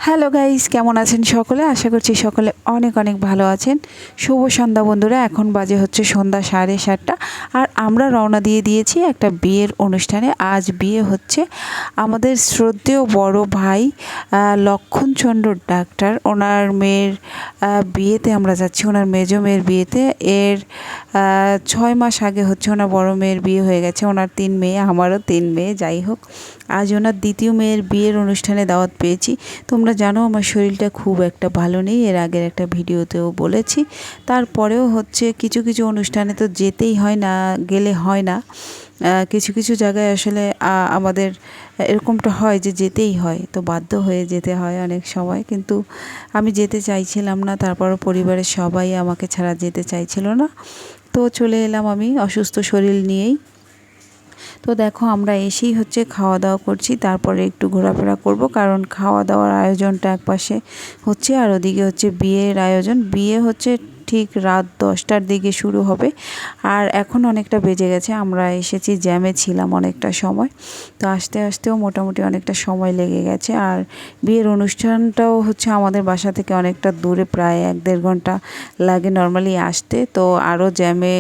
Hello guys, কেমন আছেন সকলে? আশা করছি সকলে অনেক অনেক ভালো আছেন। শুভ সন্ধ্যা বন্ধুরা। এখন বাজে হচ্ছে সন্ধ্যা 7:30 আর আমরা রওনা দিয়ে দিয়েছি একটা বিয়ের অনুষ্ঠানে। আজ বিয়ে হচ্ছে আমাদের শ্রদ্ধেয় বড় ভাই লক্ষণচন্দ্র ডাক্তার, ওনার মেয়ের বিয়েতে আমরা যাচ্ছি। ওনার মেজো মেয়ের বিয়েতে। এর 6 মাস আগে হচ্ছে ওনার বড় মেয়ের বিয়ে হয়ে গেছে। ওনার 3 মেয়ে, আমারও 3 মেয়ে। যাই হোক, আজ ওনার দ্বিতীয় মেয়ের বিয়ের অনুষ্ঠানে দাওয়াত পেয়েছি। তোমরা জানো আমার শরীরটা খুব একটা ভালো নেই, এর আগের একটা ভিডিওতেও বলেছি। তারপরেও হচ্ছে কিছু কিছু অনুষ্ঠানে তো যেতেই হয়, না গেলে হয় না। কিছু কিছু জায়গায় আসলে আমাদের এরকমটা হয় যে যেতেই হয়, তো বাধ্য হয়ে যেতে হয় অনেক সময়। কিন্তু আমি যেতে চাইছিলাম না, তারপরও পরিবারের সবাই আমাকে ছাড়া যেতে চাইছিল না, তো চলে এলাম আমি অসুস্থ শরীর নিয়েই। তো দেখো, আমরা এসেই হচ্ছে খাওয়া দাওয়া করছি, তারপরে একটু ঘোরাফেরা করব, কারণ খাওয়া দাওয়ার আয়োজনটা একপাশে হচ্ছে আর ওদিকে হচ্ছে বিয়ের আয়োজন। বিয়ে হচ্ছে ঠিক রাত 10টার দিকে শুরু হবে, আর এখন অনেকটা বেজে গেছে। আমরা এসেছি, জ্যামে ছিলাম অনেকটা সময়, তো আসতে আসতেও মোটামুটি অনেকটা সময় লেগে গেছে। আর বিয়ের অনুষ্ঠানটাও হচ্ছে আমাদের বাসা থেকে অনেকটা দূরে, প্রায় 1-1.5 ঘন্টা লাগে নর্মালি আসতে, তো আরও জ্যামে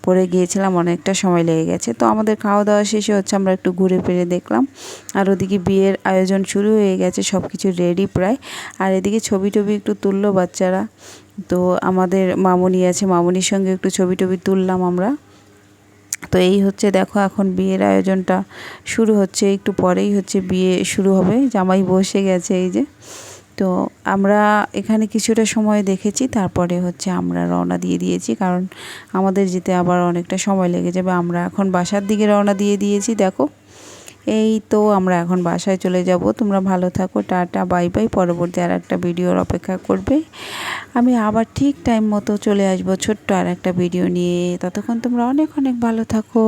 পড়ে গিয়েছিলাম, অনেকটা সময় লেগে গেছে। তো আমাদের খাওয়া দাওয়া শেষে হচ্ছে আমরা একটু ঘুরে ফিরে দেখলাম, আর ওদিকে বিয়ের আয়োজন শুরু হয়ে গেছে, সব কিছু রেডি প্রায়। আর এদিকে ছবি টবি একটু তুললো বাচ্চারা। তো আমাদের মামুনি আছে, মামুনির সঙ্গে একটু ছবি টবি তুললাম আমরা। তো এই হচ্ছে, দেখো এখন বিয়ের আয়োজনটা শুরু হচ্ছে, একটু পরেই হচ্ছে বিয়ে শুরু হবে। জামাই বসে গেছে এই যে। তো আমরা এখানে কিছুটা সময় দেখেছি, তারপরে হচ্ছে আমরা রওনা দিয়ে দিয়েছি, কারণ আমাদের যেতে আবার অনেকটা সময় লেগে যাবে। আমরা এখন বাসার দিকে রওনা দিয়ে দিয়েছি। দেখো, এই তো আমরা এখন বাসায় চলে যাব। তোমরা ভালো থাকো, টাটা বাই বাই। পরবর্তী আর একটা ভিডিওর অপেক্ষা করবে। আমি আবার ঠিক টাইম মতো চলে আসবো ছোট্ট আর একটা ভিডিও নিয়ে। ততক্ষণ তোমরা অনেক অনেক ভালো থাকো।